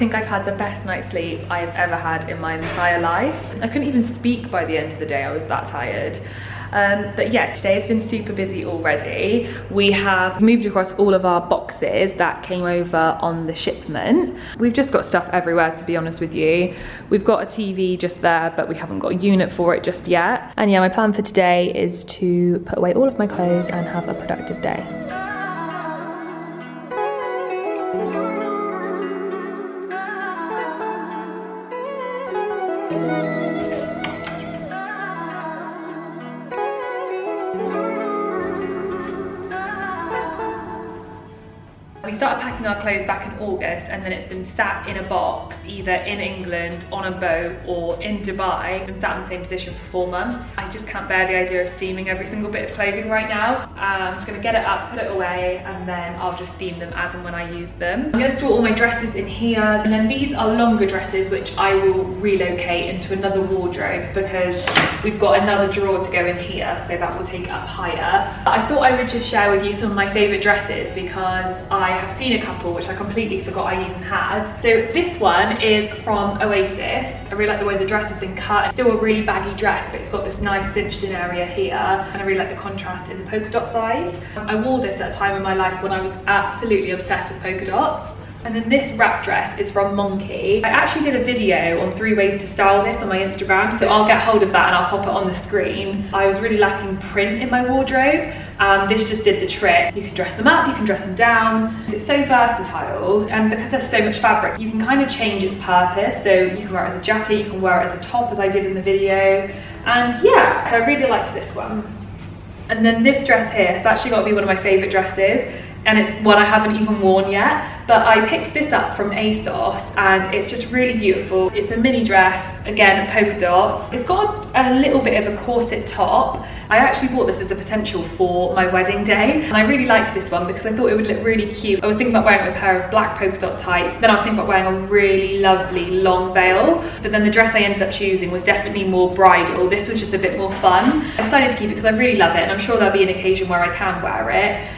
think I've had the best night's sleep I've ever had in my entire life. I couldn't even speak by the end of the day, I was that tired. But yeah, today has been super busy already. We have moved across all of our boxes that came over on the shipment. We've just got stuff everywhere, to be honest with you. We've got a TV just there, but we haven't got a unit for it just yet. And yeah, my plan for today is to put away all of my clothes and have a productive day. We started packing our clothes back in August, and then it's been sat in a box either in England, on a boat, or in Dubai. It's been sat in the same position for 4 months. I just can't bear the idea of steaming every single bit of clothing right now. I'm just gonna get it up, put it away, and then I'll just steam them as and when I use them. I'm gonna store all my dresses in here, and then these are longer dresses which I will relocate into another wardrobe because we've got another drawer to go in here, so that will take it up higher. I thought I would just share with you some of my favourite dresses because I have seen a couple which I completely forgot I even had. So this one is from Oasis. I really like the way the dress has been cut. It's still a really baggy dress, but it's got this nice cinched in area here, and I really like the contrast in the polka dot size. I wore this at a time in my life when I was absolutely obsessed with polka dots. And then this wrap dress is from Monkey. I actually did a video on 3 ways to style this on my Instagram, so I'll get hold of that and I'll pop it on the screen. I was really lacking print in my wardrobe, and this just did the trick. You can dress them up, you can dress them down. It's so versatile, and because there's so much fabric, you can kind of change its purpose. So you can wear it as a jacket, you can wear it as a top, as I did in the video. And yeah, so I really liked this one. And then this dress here has actually got to be one of my favourite dresses, and it's one I haven't even worn yet, but I picked this up from ASOS and it's just really beautiful. It's a mini dress, again, polka dots. It's got a little bit of a corset top. I actually bought this as a potential for my wedding day, and I really liked this one because I thought it would look really cute. I was thinking about wearing a pair of black polka dot tights, then I was thinking about wearing a really lovely long veil, but then the dress I ended up choosing was definitely more bridal. This was just a bit more fun. I decided to keep it because I really love it, and I'm sure there'll be an occasion where I can wear it.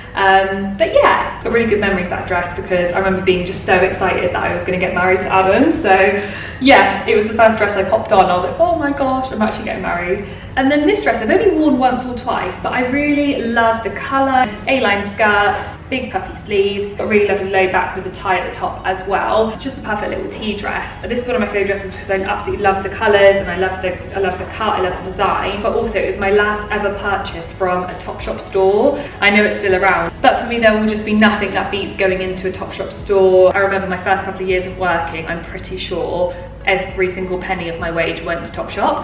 But yeah, got really good memories of that dress because I remember being just so excited that I was going to get married to Adam. So yeah, it was the first dress I popped on. I was like, oh my gosh, I'm actually getting married. And then this dress I've only worn once or twice, but I really love the colour. A-line skirt, big puffy sleeves, got a really lovely low back with a tie at the top as well. It's just the perfect little tea dress. This is one of my favourite dresses because I absolutely love the colours, and I love the cut, I love the design, but also it was my last ever purchase from a Topshop store. I know it's still around, but for me there will just be nothing that beats going into a Topshop store. I remember my first couple of years of working, I'm pretty sure every single penny of my wage went to Topshop.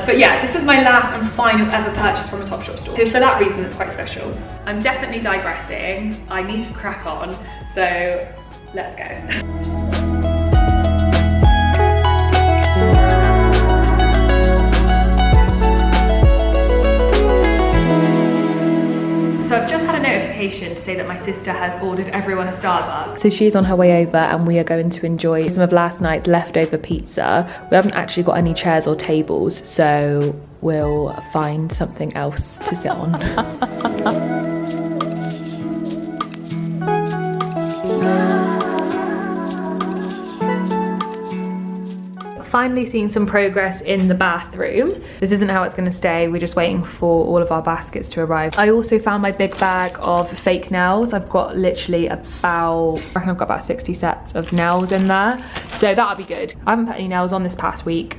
But yeah, this was my last and final ever purchase from a Topshop store. So for that reason, it's quite special. I'm definitely digressing. I need to crack on. So let's go. So I've just had a notification to say that my sister has ordered everyone a Starbucks. So she's on her way over and we are going to enjoy some of last night's leftover pizza. We haven't actually got any chairs or tables, so we'll find something else to sit on. Finally seeing some progress in the bathroom. This isn't how it's going to stay, we're just waiting for all of our baskets to arrive. I also found my big bag of fake nails. I've got literally I reckon I've got about 60 sets of nails in there, so that'll be good. I haven't put any nails on this past week,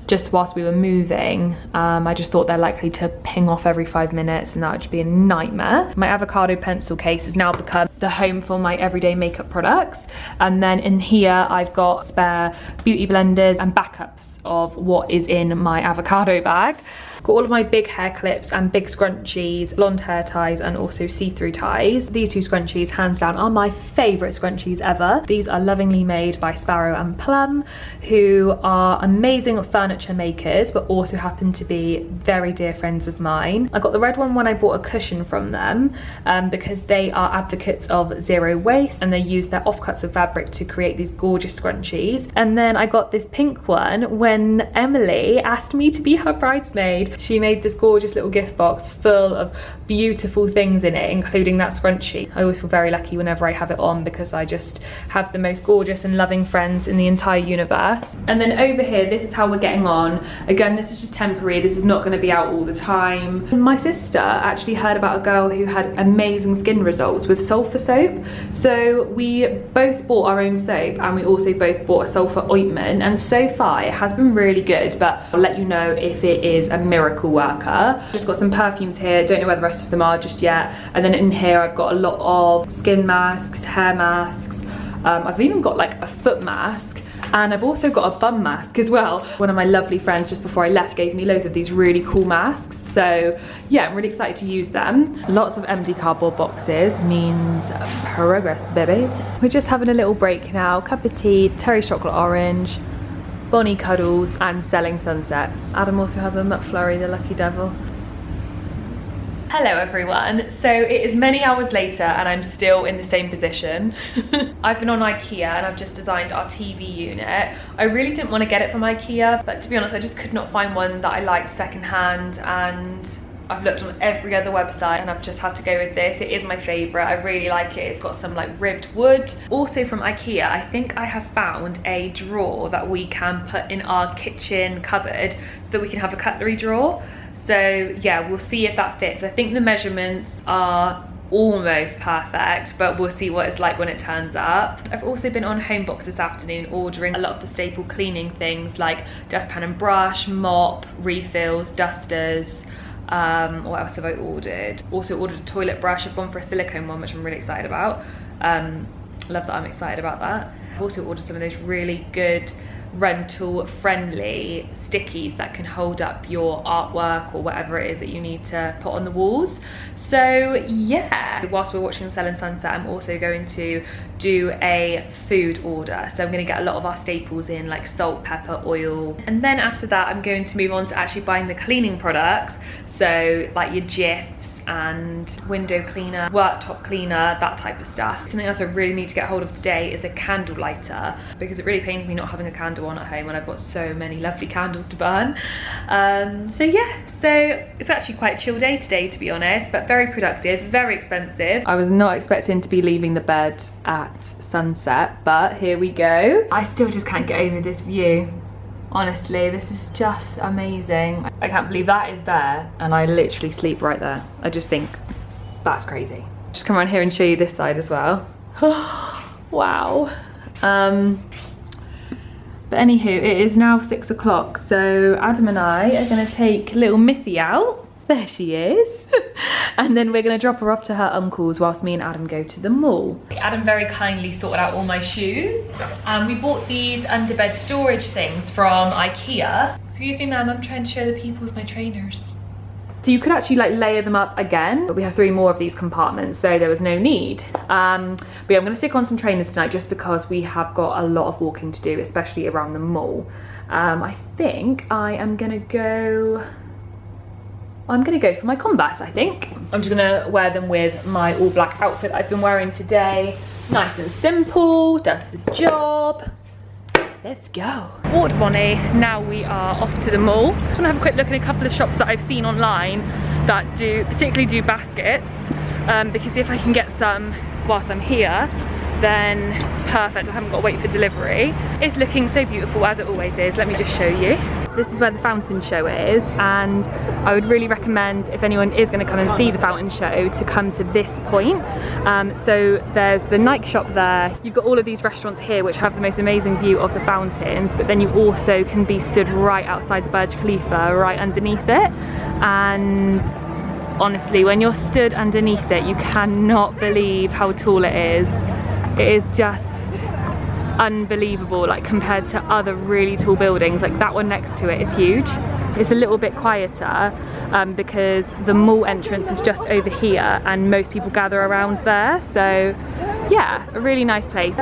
just whilst we were moving. I just thought they're likely to ping off every 5 minutes and that would just be a nightmare. My avocado pencil case has now become the home for my everyday makeup products, and then in here I've got spare beauty blenders and backups of what is in my avocado bag. Got all of my big hair clips and big scrunchies, blonde hair ties, and also see-through ties. These 2 scrunchies, hands down, are my favourite scrunchies ever. These are lovingly made by Sparrow and Plum, who are amazing fun furniture makers, but also happen to be very dear friends of mine. I got the red one when I bought a cushion from them because they are advocates of zero waste and they use their offcuts of fabric to create these gorgeous scrunchies. And then I got this pink one when Emily asked me to be her bridesmaid. She made this gorgeous little gift box full of beautiful things in it, including that scrunchie. I always feel very lucky whenever I have it on because I just have the most gorgeous and loving friends in the entire universe. And then over here, this is how we're getting on. Again, this is just temporary. This is not going to be out all the time. My sister actually heard about a girl who had amazing skin results with sulfur soap. So we both bought our own soap and we also both bought a sulfur ointment, and so far it has been really good, but I'll let you know if it is a miracle worker. Just got some perfumes here, don't know where the rest of them are just yet. And then in here I've got a lot of skin masks, hair masks. I've even got like a foot mask, and I've also got a bum mask as well. One of my lovely friends just before I left gave me loads of these really cool masks. So yeah, I'm really excited to use them. Lots of empty cardboard boxes means progress, baby. We're just having a little break now. Cup of tea, Terry chocolate orange, Bonnie cuddles, and selling sunsets. Adam also has a McFlurry, the lucky devil. Hello everyone. So it is many hours later and I'm still in the same position. I've been on IKEA and I've just designed our TV unit. I really didn't want to get it from IKEA, but to be honest, I just could not find one that I liked secondhand, and I've looked on every other website and I've just had to go with this. It is my favourite. I really like it. It's got some like ribbed wood. Also from IKEA, I think I have found a drawer that we can put in our kitchen cupboard so that we can have a cutlery drawer. So yeah, we'll see if that fits. I think the measurements are almost perfect, but we'll see what it's like when it turns up. I've also been on Homebox this afternoon ordering a lot of the staple cleaning things like dustpan and brush, mop, refills, dusters. What else have I ordered? Also ordered a toilet brush. I've gone for a silicone one, which I'm really excited about. Love that I'm excited about that. I've also ordered some of those really good rental friendly stickies that can hold up your artwork or whatever it is that you need to put on the walls. So yeah, whilst we're watching the Selling Sunset, I'm also going to do a food order. So I'm going to get a lot of our staples in, like salt, pepper, oil, and then after that I'm going to move on to actually buying the cleaning products. So like your Jifs and window cleaner, worktop cleaner, that type of stuff. Something else I really need to get hold of today is a candle lighter, because it really pains me not having a candle on at home when I've got so many lovely candles to burn. So yeah, so it's actually quite a chill day today, to be honest, but very productive, very expensive. I was not expecting to be leaving the bed at sunset, but here we go. I still just can't get over this view. Honestly, this is just amazing. I can't believe that is there and I literally sleep right there. I just think that's crazy. Just come around here and show you this side as well. Wow. But anywho, it is now 6 o'clock, so Adam and I are gonna take little Missy out. There she is. And then we're gonna drop her off to her uncle's whilst me and Adam go to the mall. Adam very kindly sorted out all my shoes. We bought these underbed storage things from IKEA. Excuse me, ma'am, I'm trying to show the peoples my trainers. So you could actually like layer them up again, but we have 3 more of these compartments, so there was no need. But yeah, I'm gonna stick on some trainers tonight just because we have got a lot of walking to do, especially around the mall. I think I am gonna go for my Converse, I think. I'm just gonna wear them with my all black outfit I've been wearing today. Nice and simple, does the job. Let's go. Bought Bonnie, now we are off to the mall. I just wanna have a quick look at a couple of shops that I've seen online that particularly do baskets, because if I can get some whilst I'm here, then perfect, I haven't got to wait for delivery. It's looking so beautiful as it always is. Let me just show you. This is where the fountain show is, and I would really recommend, if anyone is going to come and see the fountain show, to come to this point. So there's the Nike shop there. You've got all of these restaurants here which have the most amazing view of the fountains, but then you also can be stood right outside the Burj Khalifa, right underneath it. And honestly, when you're stood underneath it, you cannot believe how tall it is. It is just unbelievable, like compared to other really tall buildings. Like that one next to it is huge. It's a little bit quieter because the mall entrance is just over here and most people gather around there. So yeah, a really nice place.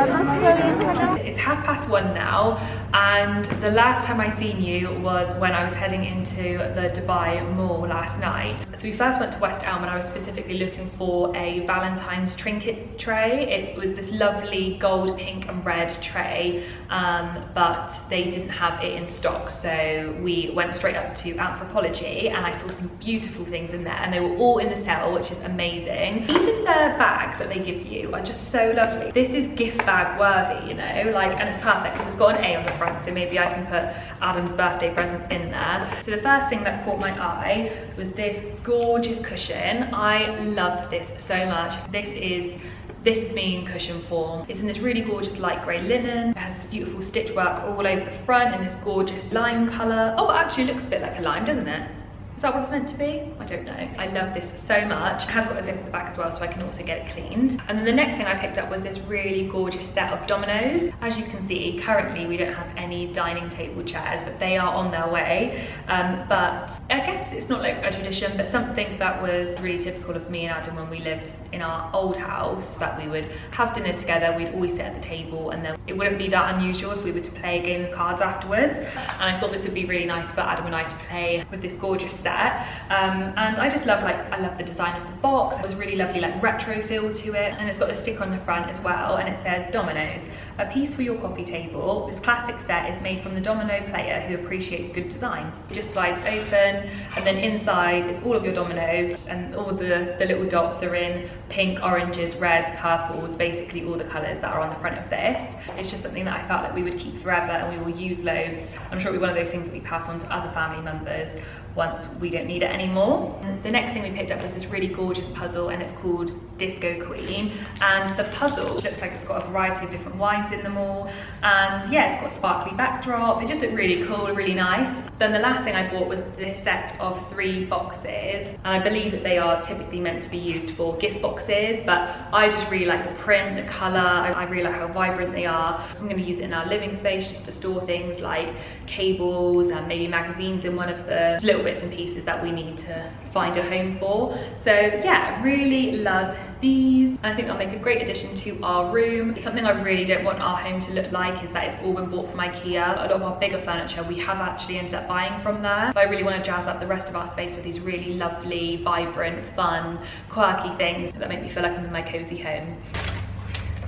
It's 1:30 now, and the last time I seen you was when I was heading into the Dubai mall last night. So we first went to West Elm, and I was specifically looking for a Valentine's trinket tray. It was this lovely gold, pink and red tray, but they didn't have it in stock. So we went straight up to Anthropologie, and I saw some beautiful things in there, and they were all in the sale, which is amazing. Even their bags that they give you are just so lovely. This is gift bag worthy, you know, like, and it's perfect because it's got an A on the front, so maybe I can put Adam's birthday presents in there. So the first thing that caught my eye was this gorgeous cushion. I love this so much. This is me in cushion form. It's in this really gorgeous light grey linen. It has this beautiful stitch work all over the front in this gorgeous lime colour. Oh, it actually looks a bit like a lime, doesn't it? Is that what it's meant to be? I don't know. I love this so much. It has got a zip at the back as well, so I can also get it cleaned. And then the next thing I picked up was this really gorgeous set of dominoes. As you can see, currently we don't have any dining table chairs, but they are on their way. But I guess it's not like a tradition, but something that was really typical of me and Adam when we lived in our old house, that we would have dinner together, we'd always sit at the table, and then it wouldn't be that unusual if we were to play a game of cards afterwards. And I thought this would be really nice for Adam and I to play with this gorgeous set. And I just love, like, I love the design of the box. It was really lovely, like, retro feel to it, and it's got the sticker on the front as well, and it says Dominoes, a piece for your coffee table. This classic set is made from the domino player who appreciates good design. It just slides open, and then inside is all of your dominoes, and all the little dots are in pink, oranges, reds, purples, basically all the colours that are on the front of this. It's just something that I felt that we would keep forever, and we will use loads. I'm sure it'll be one of those things that we pass on to other family members once we don't need it anymore. And the next thing we picked up was this really gorgeous puzzle, and it's called Disco Queen. And the puzzle looks like it's got a variety of different wines in them all, and yeah, it's got a sparkly backdrop. It just looked really cool, really nice. Then the last thing I bought was this set of 3 boxes, and I believe that they are typically meant to be used for gift boxes, but I just really like the print, the colour. I really like how vibrant they are. I'm going to use it in our living space just to store things like cables and maybe magazines in one of the little bits and pieces that we need to find a home for. So yeah, really love these. I think they'll make a great addition to our room. Something I really don't want our home to look like is that it's all been bought from IKEA. A lot of our bigger furniture we have actually ended up buying from there. But I really want to jazz up the rest of our space with these really lovely, vibrant, fun, quirky things that make me feel like I'm in my cozy home.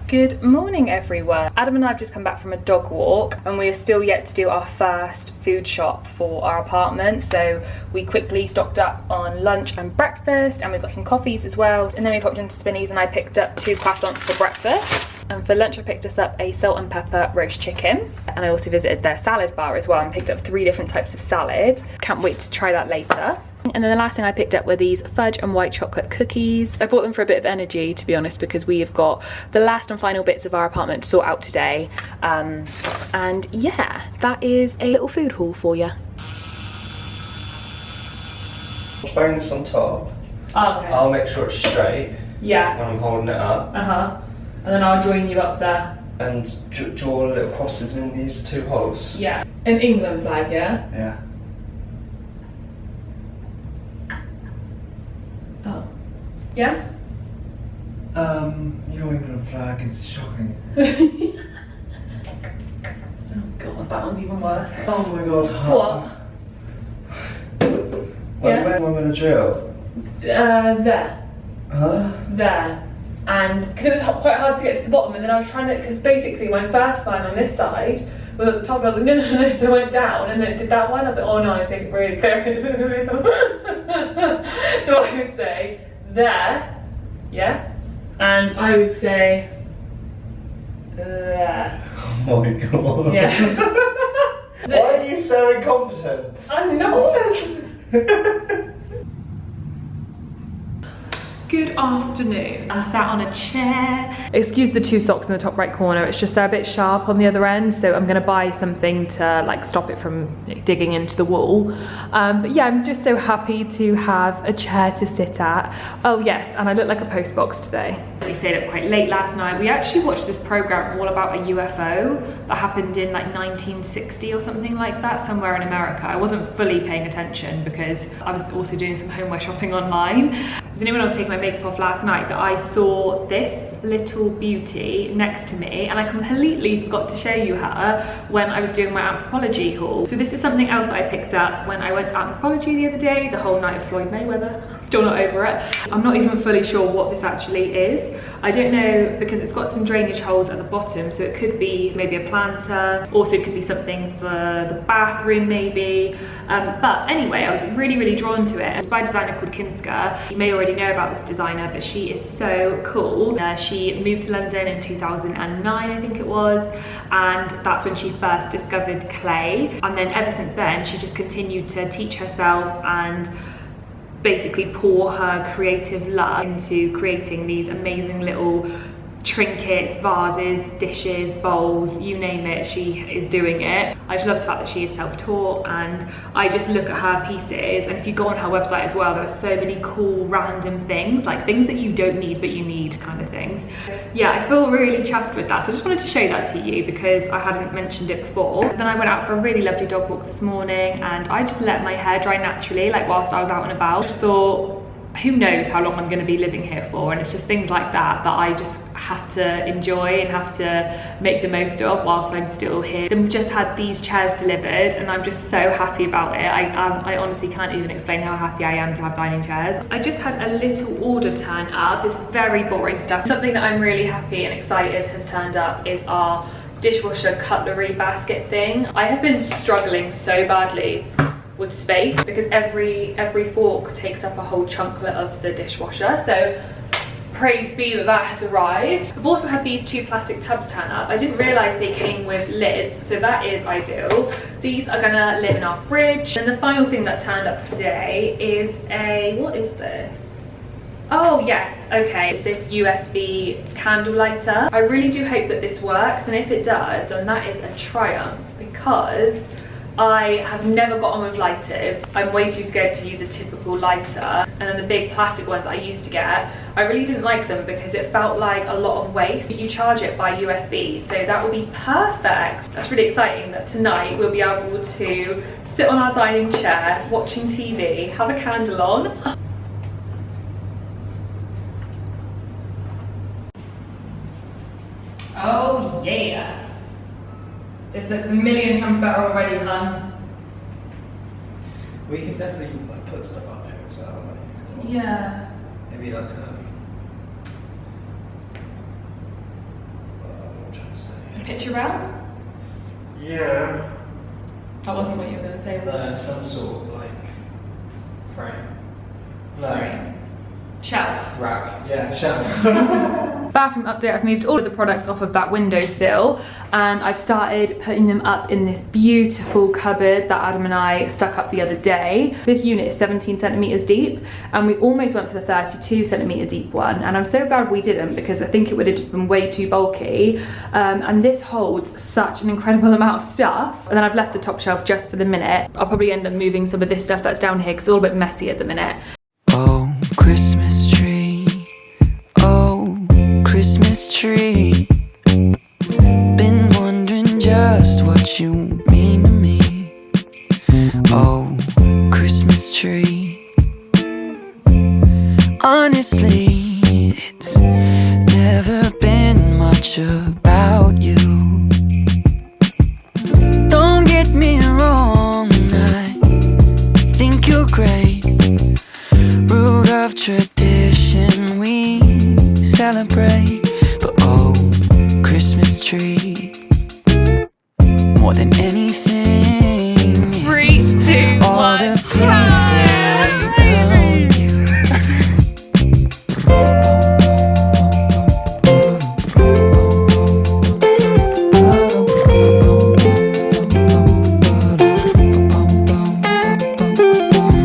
Good morning, everyone. Adam and I have just come back from a dog walk, and we are still yet to do our first food shop for our apartment. So we quickly stocked up on lunch and breakfast, and we got some coffees as well. And then we popped into Spinneys, and I picked up 2 croissants for breakfast. And for lunch I picked us up a salt and pepper roast chicken. And I also visited their salad bar as well and picked up 3 different types of salad. Can't wait to try that later. And then the last thing I picked up were these fudge and white chocolate cookies. I bought them for a bit of energy, to be honest, because we have got the last and final bits of our apartment to sort out today. And yeah, that is a little food haul for you. Bang this on top. Oh, okay. I'll make sure it's straight. Yeah. When I'm holding it up. And then I'll join you up there. And draw little crosses in these 2 holes. Yeah. An England flag, yeah? Yeah. Oh. Yeah? Your England flag is shocking. Oh god, that one's even worse. Oh my god, What? Where am I going to drill? There. Huh? There. And because it was quite hard to get to the bottom, and then I was trying to, because basically my first line on this side was at the top, and I was like, no, no, no, so I went down, and then it did that one. I was like, oh no, I need to make it really clear. So I would say there, yeah, and I would say there. Oh my god. Yeah. Why are you so incompetent? I'm not. Good afternoon. I'm sat on a chair. Excuse the 2 socks in the top right corner. It's just they're a bit sharp on the other end, so I'm gonna buy something to like stop it from digging into the wall. But yeah, I'm just so happy to have a chair to sit at. Oh yes, and I look like a post box today. We stayed up quite late last night. We actually watched this program all about a UFO that happened in like 1960 or something like that, somewhere in America. I wasn't fully paying attention because I was also doing some homeware shopping online. was only when I was taking my makeup off last night that I saw this little beauty next to me, and I completely forgot to show you her when I was doing my Anthropologie haul. So this is something else that I picked up when I went to Anthropologie the other day, the whole night of Floyd Mayweather. Still not over it. I'm not even fully sure what this actually is. I don't know, because it's got some drainage holes at the bottom, so it could be maybe a planter, also it could be something for the bathroom maybe. But anyway, I was really drawn to it. It's by a designer called Kinska. You may already know about this designer, but she is so cool. She moved to London in 2009, I think it was, and that's when she first discovered clay. And then ever since then, she just continued to teach herself and basically pour her creative love into creating these amazing little trinkets, vases, dishes, bowls, you name it, she is doing it. I just love the fact that she is self-taught, and I just look at her pieces, and if you go on her website as well, there are so many cool random things, like things that you don't need but you need kind of things. Yeah, I feel really chuffed with that, so I just wanted to show that to you because I hadn't mentioned it before. Then I went out for a really lovely dog walk this morning, and I just let my hair dry naturally, like whilst I was out and about. Just thought, who knows how long I'm going to be living here for, and it's just things like that that I just have to enjoy and have to make the most of whilst I'm still here. They've just had these chairs delivered, and I'm just so happy about it. I honestly can't even explain how happy I am to have dining chairs. I just had a little order turn up. It's very boring stuff. Something that I'm really happy and excited has turned up is our dishwasher cutlery basket thing. I have been struggling so badly with space because every fork takes up a whole chunklet of the dishwasher, so praise be that that has arrived. I've also had these two plastic tubs turn up. I didn't realise they came with lids, so that is ideal. These are gonna live in our fridge. And the final thing that turned up today is what is this? Oh yes, okay, it's this USB candle lighter. I really do hope that this works, and if it does, then that is a triumph, because I have never got on with lighters. I'm way too scared to use a typical lighter. And then the big plastic ones I used to get, I really didn't like them because it felt like a lot of waste. You charge it by USB, so that will be perfect. That's really exciting that tonight we'll be able to sit on our dining chair, watching TV, have a candle on. Oh yeah. This looks a million times better already, hun. We can definitely like put stuff up here as well. Like, yeah. Maybe like what am I trying to say? A picture rail? Yeah. That wasn't what you were going to say, was it? Some sort of like frame. Frame. Shelf. Rack. Yeah, shelf. Bathroom update, I've moved all of the products off of that windowsill and I've started putting them up in this beautiful cupboard that Adam and I stuck up the other day. This unit is 17 centimeters deep and we almost went for the 32 centimeter deep one, and I'm so glad we didn't because I think it would have just been way too bulky. And this holds such an incredible amount of stuff. And then I've left the top shelf just for the minute. I'll probably end up moving some of this stuff that's down here because it's all a bit messy at the minute. Oh, Christmas tree. Oh, Christmas tree. Been wondering just what you mean to me. Oh, Christmas tree. Honestly, it's never been much about you. Don't get me wrong, I think you're great. Root of tradition we celebrate. But oh, Christmas tree, more than anything, 3, 2, all 1. the people around you.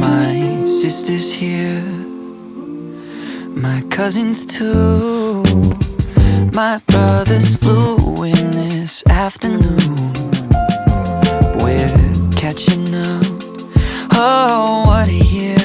My sister's here, my cousins too. My brothers flew in this afternoon. We're catching up. Oh, what a year.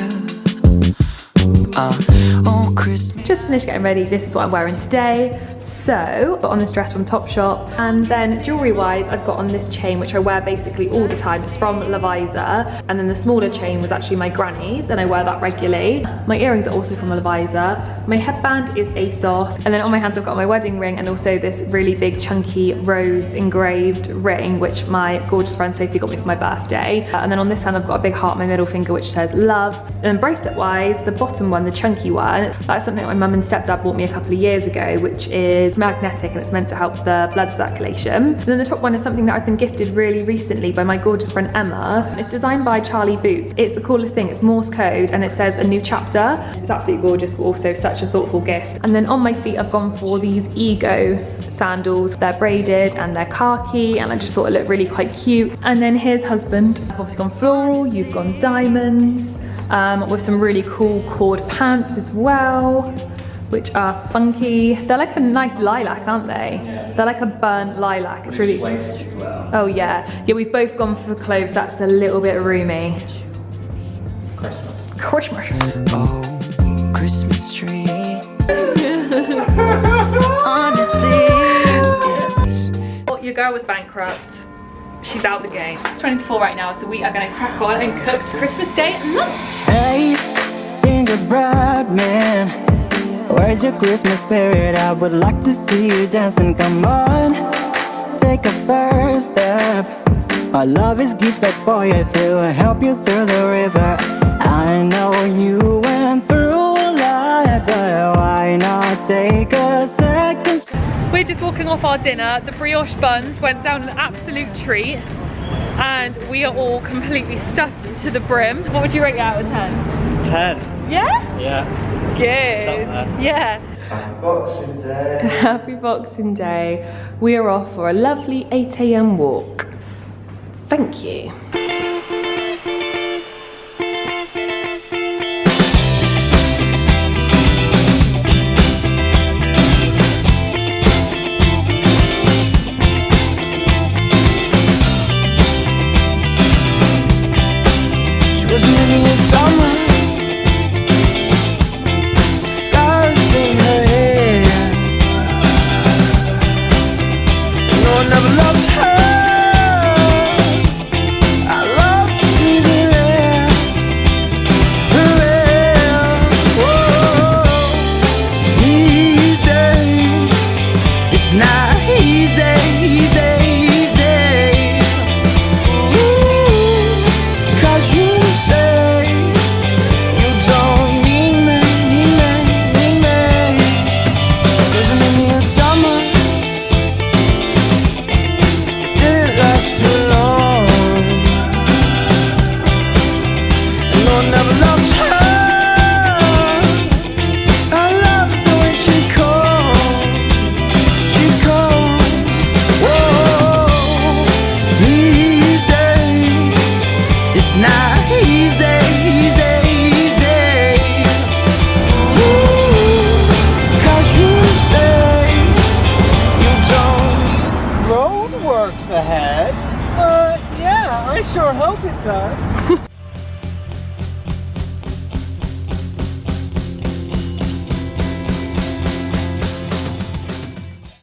Oh, Christmas. Just finished getting ready. This is what I'm wearing today. So, got on this dress from Topshop, and then jewellery-wise, I've got on this chain, which I wear basically all the time. It's from Leviza, and then the smaller chain was actually my granny's, and I wear that regularly. My earrings are also from Leviza. My headband is ASOS, and then on my hands I've got my wedding ring, and also this really big chunky rose engraved ring, which my gorgeous friend Sophie got me for my birthday. And then on this hand I've got a big heart on my middle finger, which says love. And then bracelet-wise, the bottom one, the chunky one, that's something that my mum and stepdad bought me a couple of years ago, which is magnetic and it's meant to help the blood circulation. And then the top one is something that I've been gifted really recently by my gorgeous friend Emma. It's designed by Charlie Boots. It's the coolest thing. It's Morse code and it says a new chapter. It's absolutely gorgeous, but also such a thoughtful gift. And then on my feet I've gone for these Ego sandals. They're braided and they're khaki, and I just thought it looked really quite cute. And then here's husband. I've obviously gone floral, you've gone diamonds, with some really cool cord pants as well, which are funky. They're like a nice lilac, aren't they? Yeah. They're like a burnt lilac. It's really... waist as well. Oh yeah. Yeah, we've both gone for clothes that's a little bit roomy. Christmas. Christmas. Oh, Christmas tree. Honestly, yes. Well, your girl was bankrupt. She's out the game. It's 24 right now, so we are gonna crack on and cook Christmas Day lunch. Hey, gingerbread man, where's your Christmas spirit? I would like to see you dancing. Come on, take a first step. My love is gifted for you to help you through the river. I know you went through a lot, but why not take a second? We're just walking off our dinner. The brioche buns went down an absolute treat, and we are all completely stuffed to the brim. What would you rate it out of 10? 10. Yeah? Yeah. Good. Something. Yeah. Happy Boxing Day. Happy Boxing Day. We are off for a lovely 8 AM walk. Thank you. Ahead? Yeah, I sure hope it does.